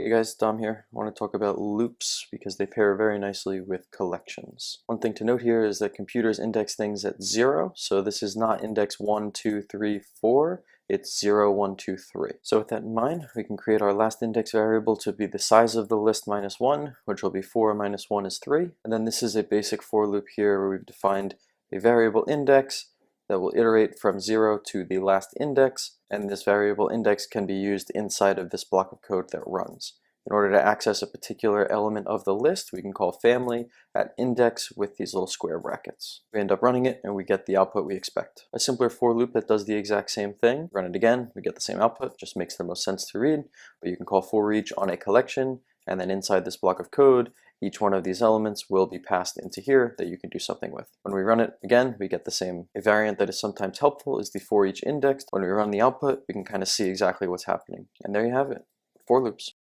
Hey guys, Dom here. I want to talk about loops because they pair very nicely with collections. One thing to note here is that computers index things at 0, so this is not index 1, 2, 3, 4, it's 0, 1, 2, 3. So with that in mind, we can create our last index variable to be the size of the list minus 1, which will be 4 minus 1 is 3. And then this is a basic for loop here where we've defined a variable index that will iterate from 0 to the last index, and this variable index can be used inside of this block of code that runs. In order to access a particular element of the list, we can call family at index with these little square brackets. We end up running it and we get the output we expect. A simpler for loop that does the exact same thing. Run it again, we get the same output, just makes the most sense to read, but you can call for each on a collection, and then inside this block of code, each one of these elements will be passed into here that you can do something with. When we run it again, we get the same. A variant that is sometimes helpful is the for each index. When we run the output, we can kind of see exactly what's happening. And there you have it, for loops.